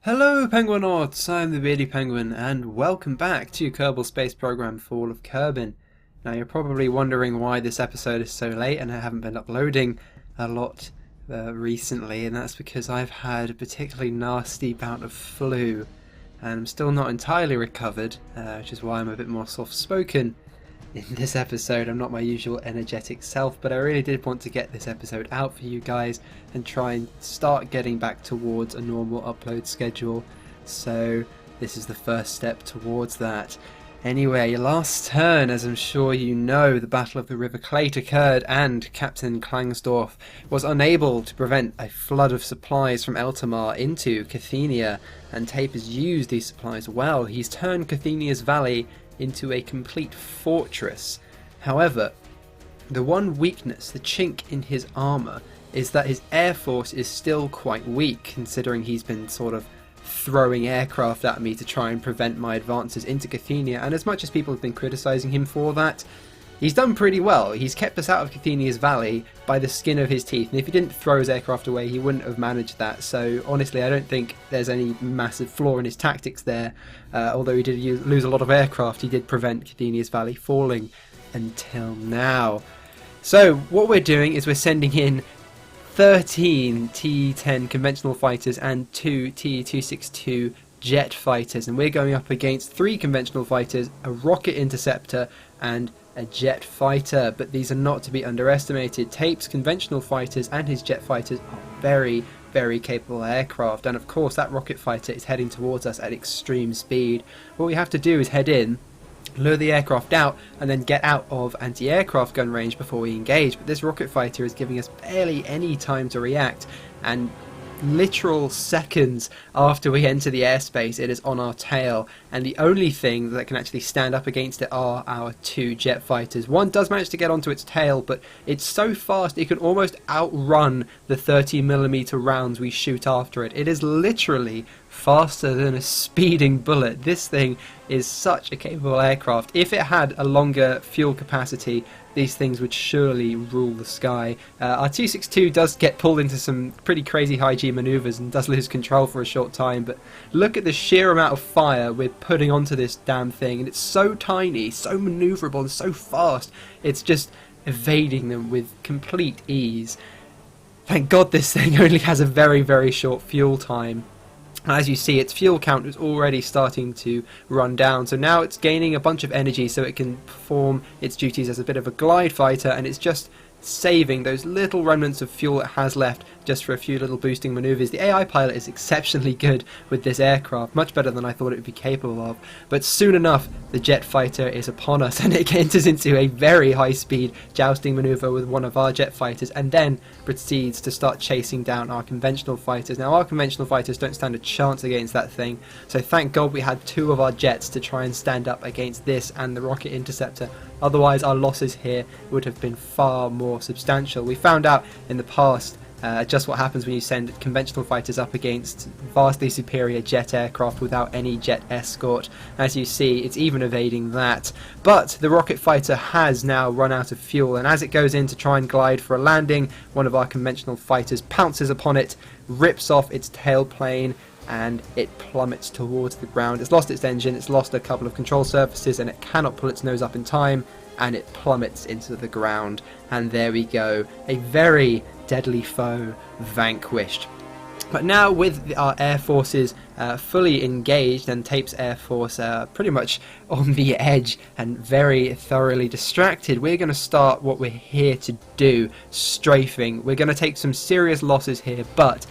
Hello Penguinauts, I'm the Beardy Penguin and welcome back to Kerbal Space Program Fall of Kerbin. Now you're probably wondering why this episode is so late and I haven't been uploading a lot recently, and that's because I've had a particularly nasty bout of flu and I'm still not entirely recovered, which is why I'm a bit more soft-spoken in this episode. I'm not my usual energetic self, but I really did want to get this episode out for you guys and try and start getting back towards a normal upload schedule. So this is the first step towards that. Anyway, last turn, as I'm sure you know, the Battle of the River Clayt occurred and Captain Klangsdorff was unable to prevent a flood of supplies from Eltamar into Kerthenia, and Tape has used these supplies well. He's turned Kerthenia's valley into a complete fortress. However, the one weakness, the chink in his armour, is that his air force is still quite weak, considering he's been sort of throwing aircraft at me to try and prevent my advances into Kerthenia, and as much as people have been criticising him for that, he's done pretty well. He's kept us out of Kerthenia's valley by the skin of his teeth, and if he didn't throw his aircraft away, he wouldn't have managed that. So honestly, I don't think there's any massive flaw in his tactics there. Although he did lose a lot of aircraft, he did prevent Kerthenia's valley falling until now. So what we're doing is we're sending in 13 T-10 conventional fighters and 2 T-262 jet fighters, and we're going up against 3 conventional fighters, a rocket interceptor, and a jet fighter. But these are not to be underestimated. Tape's conventional fighters and his jet fighters are very, very capable aircraft, and of course that rocket fighter is heading towards us at extreme speed. What we have to do is head in, lure the aircraft out, and then get out of anti-aircraft gun range before we engage. But this rocket fighter is giving us barely any time to react, and literal seconds after we enter the airspace it is on our tail, and the only thing that can actually stand up against it are our 2 jet fighters. One does manage to get onto its tail, but it's so fast it can almost outrun the 30mm rounds we shoot after it. It is literally faster than a speeding bullet. This thing is such a capable aircraft. If it had a longer fuel capacity, these things would surely rule the sky. Our 262 does get pulled into some pretty crazy high G maneuvers and does lose control for a short time, but look at the sheer amount of fire we're putting onto this damn thing, and it's so tiny, so maneuverable, and so fast. It's just evading them with complete ease. Thank God this thing only has a very, very short fuel time. As you see, its fuel count is already starting to run down, so now it's gaining a bunch of energy so it can perform its duties as a bit of a glide fighter, and it's just saving those little remnants of fuel it has left just for a few little boosting maneuvers. The AI pilot is exceptionally good with this aircraft, much better than I thought it would be capable of, but soon enough the jet fighter is upon us and it enters into a very high speed jousting maneuver with one of our jet fighters, and then proceeds to start chasing down our conventional fighters. Now our conventional fighters don't stand a chance against that thing, so thank God we had 2 of our jets to try and stand up against this and the rocket interceptor. Otherwise our losses here would have been far more substantial. We found out in the past just what happens when you send conventional fighters up against vastly superior jet aircraft without any jet escort. As you see, it's even evading that. But the rocket fighter has now run out of fuel, and as it goes in to try and glide for a landing, one of our conventional fighters pounces upon it, rips off its tailplane, and it plummets towards the ground. It's lost its engine, it's lost a couple of control surfaces, and it cannot pull its nose up in time, and it plummets into the ground. And there we go, a very deadly foe vanquished. But now with our air forces fully engaged and Tape's air force pretty much on the edge and very thoroughly distracted, we're going to start what we're here to do, strafing. We're going to take some serious losses here, but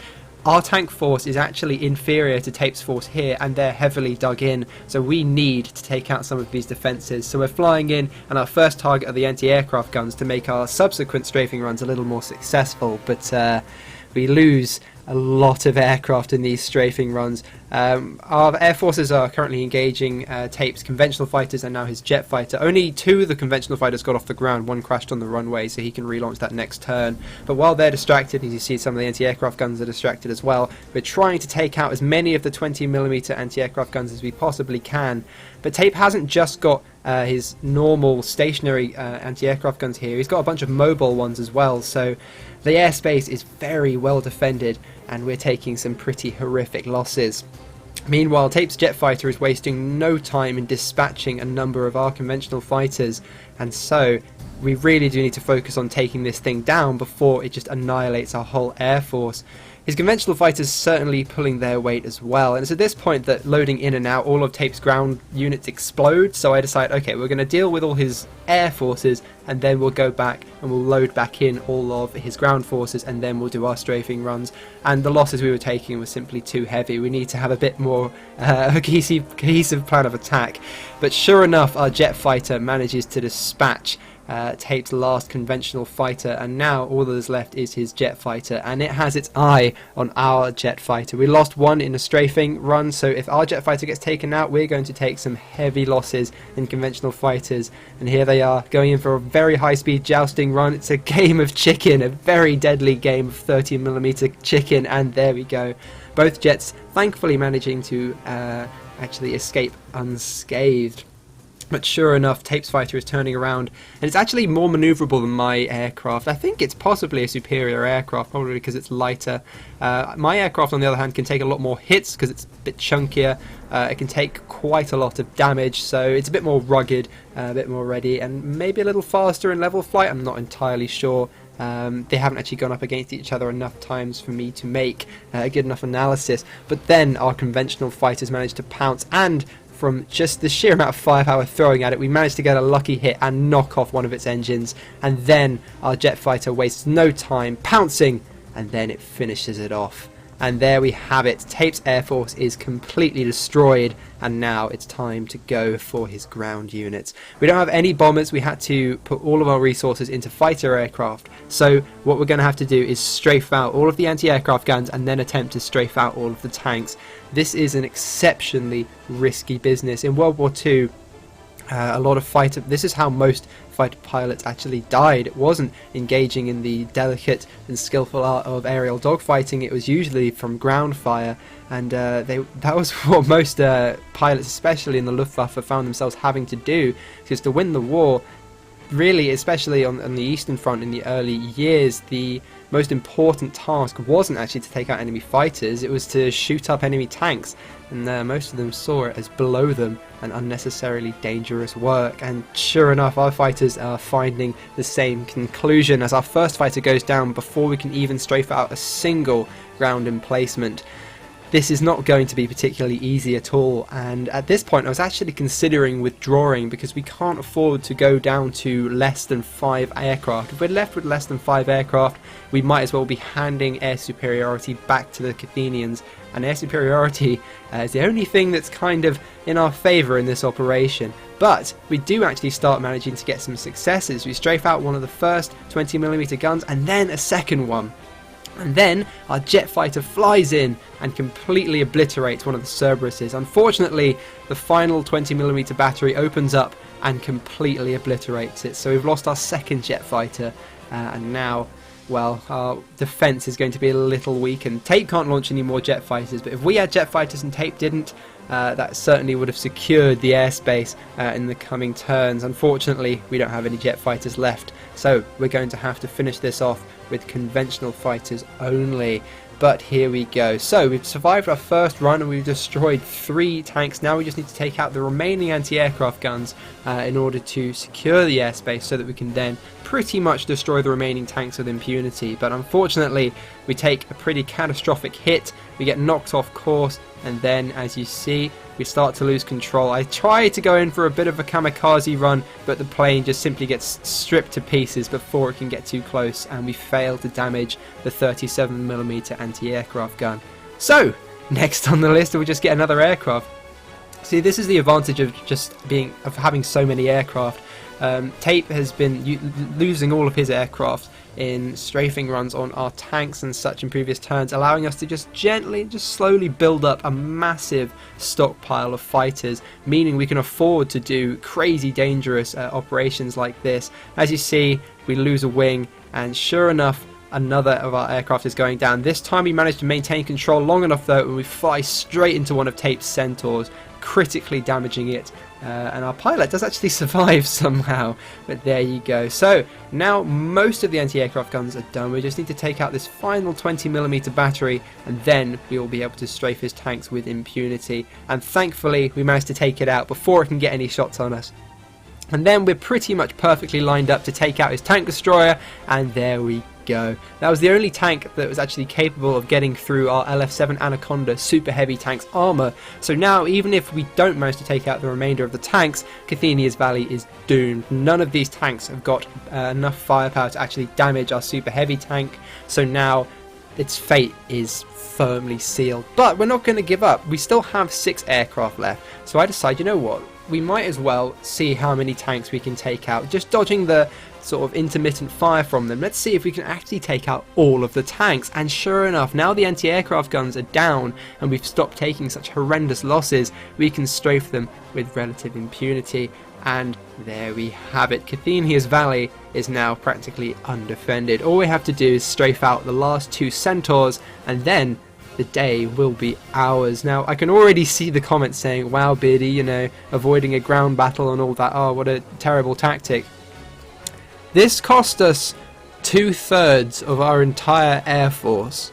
our tank force is actually inferior to Tape's force here, and they're heavily dug in, so we need to take out some of these defences. So we're flying in, and our first target are the anti-aircraft guns to make our subsequent strafing runs a little more successful, but we lose a lot of aircraft in these strafing runs. Our air forces are currently engaging Tape's conventional fighters and now his jet fighter. Only 2 of the conventional fighters got off the ground, 1 crashed on the runway, so he can relaunch that next turn. But while they're distracted, as you see, some of the anti-aircraft guns are distracted as well. We're trying to take out as many of the 20mm anti-aircraft guns as we possibly can. But Tape hasn't just got his normal stationary anti-aircraft guns here, he's got a bunch of mobile ones as well, so the airspace is very well defended, and we're taking some pretty horrific losses. Meanwhile, Tape's jet fighter is wasting no time in dispatching a number of our conventional fighters, and so we really do need to focus on taking this thing down before it just annihilates our whole air force. His conventional fighters certainly pulling their weight as well, and it's at this point that loading in and out all of Tape's ground units explode, so I decide, okay, we're going to deal with all his air forces, and then we'll go back and we'll load back in all of his ground forces, and then we'll do our strafing runs. And the losses we were taking were simply too heavy. We need to have a bit more cohesive plan of attack. But sure enough, our jet fighter manages to dispatch Tape's last conventional fighter, and now all that is left is his jet fighter, and it has its eye on our jet fighter. We lost one in a strafing run, so if our jet fighter gets taken out, we're going to take some heavy losses in conventional fighters. And here they are going in for a very high speed jousting run. It's a game of chicken, a very deadly game of 30mm chicken, and there we go. Both jets thankfully managing to actually escape unscathed. But sure enough, Tape's fighter is turning around, and it's actually more manoeuvrable than my aircraft. I think it's possibly a superior aircraft, probably because it's lighter. My aircraft, on the other hand, can take a lot more hits because it's a bit chunkier. It can take quite a lot of damage, so it's a bit more rugged, a bit more ready, and maybe a little faster in level flight. I'm not entirely sure. They haven't actually gone up against each other enough times for me to make a good enough analysis. But then our conventional fighters managed to pounce, and from just the sheer amount of firepower throwing at it, we managed to get a lucky hit and knock off one of its engines, and then our jet fighter wastes no time pouncing, and then it finishes it off. And there we have it. Tape's air force is completely destroyed, and now it's time to go for his ground units. We don't have any bombers. We had to put all of our resources into fighter aircraft, so what we're going to have to do is strafe out all of the anti-aircraft guns and then attempt to strafe out all of the tanks. This is an exceptionally risky business. In World War II, this is how most fighter pilots actually died. It wasn't engaging in the delicate and skillful art of aerial dogfighting. It was usually from ground fire, and that was what most pilots, especially in the Luftwaffe, found themselves having to do, because to win the war, really, especially on the Eastern Front in the early years, the most important task wasn't actually to take out enemy fighters, it was to shoot up enemy tanks, and most of them saw it as below them and unnecessarily dangerous work. And sure enough, our fighters are finding the same conclusion as our first fighter goes down before we can even strafe out a single ground emplacement. This is not going to be particularly easy at all, and at this point I was actually considering withdrawing, because we can't afford to go down to less than 5 aircraft. If we're left with less than 5 aircraft, we might as well be handing air superiority back to the Kerthenians, and air superiority is the only thing that's kind of in our favour in this operation. But we do actually start managing to get some successes. We strafe out one of the first 20mm guns, and then a second one. And then our jet fighter flies in and completely obliterates one of the Cerberuses. Unfortunately, the final 20mm battery opens up and completely obliterates it. So we've lost our second jet fighter, and now, well, our defence is going to be a little weakened. Tape can't launch any more jet fighters, but if we had jet fighters and Tape didn't, that certainly would have secured the airspace in the coming turns. Unfortunately, we don't have any jet fighters left, so we're going to have to finish this off with conventional fighters only. But here we go. So we've survived our first run and we've destroyed 3 tanks. Now we just need to take out the remaining anti-aircraft guns in order to secure the airspace, so that we can then pretty much destroy the remaining tanks with impunity. But unfortunately, we take a pretty catastrophic hit. We get knocked off course, and then, as you see, we start to lose control. I try to go in for a bit of a kamikaze run, but the plane just simply gets stripped to pieces before it can get too close, and we fail to damage the 37mm anti-aircraft gun. So, next on the list, we just get another aircraft. See, this is the advantage of having so many aircraft. Tape has been losing all of his aircraft in strafing runs on our tanks and such in previous turns, allowing us to just slowly build up a massive stockpile of fighters, meaning we can afford to do crazy dangerous operations like this. As you see, we lose a wing, and sure enough, another of our aircraft is going down. This time we managed to maintain control long enough though, and we fly straight into one of Tape's Centaurs, critically damaging it, And our pilot does actually survive somehow, but there you go. So now most of the anti-aircraft guns are done. We just need to take out this final 20mm battery, and then we will be able to strafe his tanks with impunity. And thankfully we managed to take it out before it can get any shots on us. And then we're pretty much perfectly lined up to take out his tank destroyer, and there we go. That was the only tank that was actually capable of getting through our LF7 Anaconda super heavy tank's armor. So now, even if we don't manage to take out the remainder of the tanks, Kerthenia's Valley is doomed. None of these tanks have got enough firepower to actually damage our super heavy tank, so now its fate is firmly sealed. But we're not going to give up. We still have 6 aircraft left, so I decide, you know what, we might as well see how many tanks we can take out, just dodging the sort of intermittent fire from them. Let's see if we can actually take out all of the tanks. And sure enough, now the anti-aircraft guns are down and we've stopped taking such horrendous losses, we can strafe them with relative impunity. And there we have it. Kerthenia's Valley is now practically undefended. All we have to do is strafe out the last 2 centaurs, and then the day will be ours. Now, I can already see the comments saying, wow, Beardy, you know, avoiding a ground battle and all that, oh, what a terrible tactic. This cost us 2/3 of our entire air force.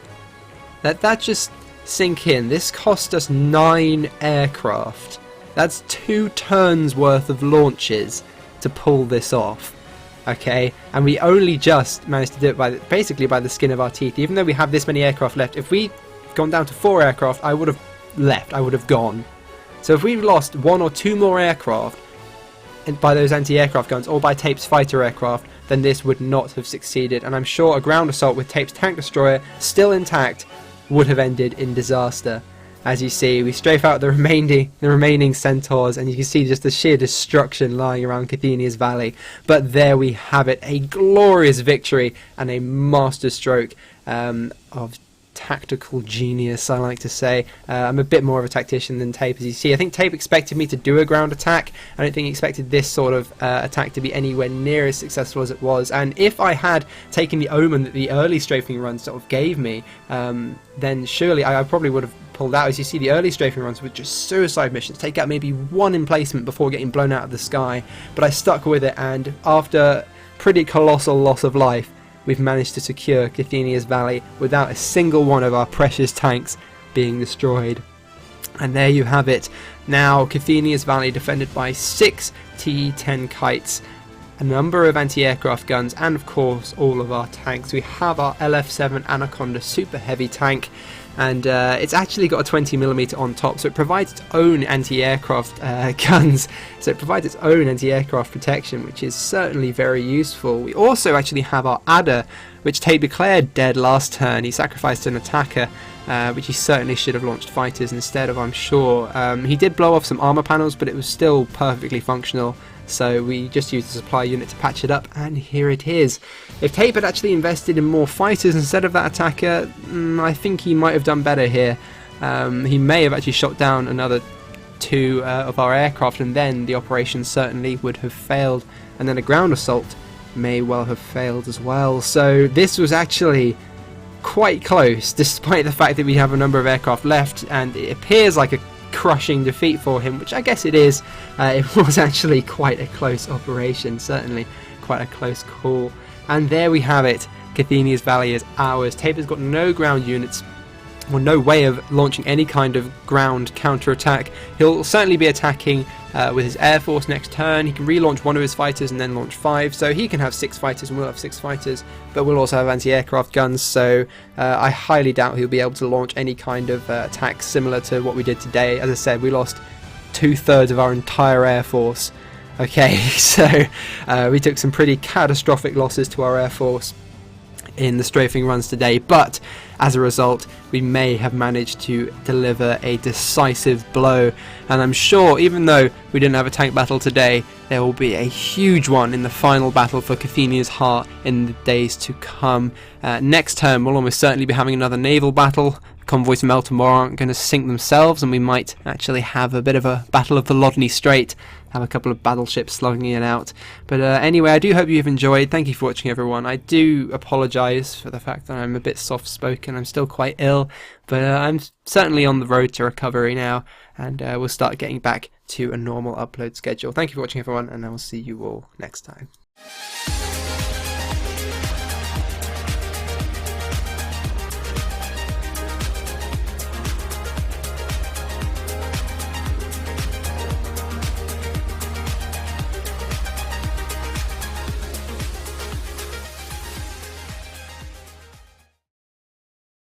Let that just sink in. This cost us 9 aircraft. That's 2 turns worth of launches to pull this off. Okay, and we only just managed to do it basically by the skin of our teeth. Even though we have this many aircraft left, if we'd gone down to 4 aircraft, I would have left. I would have gone. So if we've lost 1 or 2 more aircraft by those anti-aircraft guns, or by Tape's fighter aircraft, then this would not have succeeded. And I'm sure a ground assault with Tape's tank destroyer still intact would have ended in disaster. As you see, we strafe out the remaining centaurs, and you can see just the sheer destruction lying around Kerthenia's Valley. But there we have it, a glorious victory and a masterstroke of tactical genius, I like to say. I'm a bit more of a tactician than Tape, as you see. I think Tape expected me to do a ground attack. I don't think he expected this sort of attack to be anywhere near as successful as it was. And if I had taken the omen that the early strafing runs sort of gave me, then surely I probably would have pulled out. As you see, the early strafing runs were just suicide missions, take out maybe 1 emplacement before getting blown out of the sky. But I stuck with it, and after pretty colossal loss of life, we've managed to secure Kerthenia's Valley without a single one of our precious tanks being destroyed. And there you have it. Now Kerthenia's Valley defended by 6 T-10 kites, a number of anti-aircraft guns, and of course all of our tanks. We have our LF7 Anaconda super heavy tank, and it's actually got a 20mm on top, so it provides its own anti-aircraft guns, so it provides its own anti-aircraft protection, which is certainly very useful. We also actually have our Adder, which Tape declared dead last turn. He sacrificed an attacker, which he certainly should have launched fighters instead of, I'm sure. He did blow off some armor panels, but it was still perfectly functional. So we just used the supply unit to patch it up, and here it is. If Tape had actually invested in more fighters instead of that attacker, I think he might have done better here. He may have actually shot down another 2 of our aircraft, and then the operation certainly would have failed. And then a ground assault may well have failed as well. So this was actually quite close, despite the fact that we have a number of aircraft left, and it appears like a crushing defeat for him, which I guess it is. It was actually quite a close operation, certainly quite a close call. And there we have it. Kerthenia's Valley is ours. Tape has got no ground units, or no way of launching any kind of ground counter-attack. He'll certainly be attacking with his air force next turn. He can relaunch 1 of his fighters and then launch 5, so he can have 6 fighters and we'll have 6 fighters, but we'll also have anti-aircraft guns, so I highly doubt he'll be able to launch any kind of attack similar to what we did today. As I said, we lost 2/3 of our entire air force. Okay, so we took some pretty catastrophic losses to our air force in the strafing runs today, but as a result we may have managed to deliver a decisive blow, and I'm sure even though we didn't have a tank battle today, there will be a huge one in the final battle for Kerthenia's heart in the days to come. Next term we'll almost certainly be having another naval battle. Convoys from Eltimore aren't going to sink themselves, and we might actually have a bit of a battle of the Lodney Strait, have a couple of battleships slugging it out. But anyway, I do hope you've enjoyed. Thank you for watching, everyone. I do apologise for the fact that I'm a bit soft-spoken. I'm still quite ill, but I'm certainly on the road to recovery now, and we'll start getting back to a normal upload schedule. Thank you for watching, everyone, and I will see you all next time.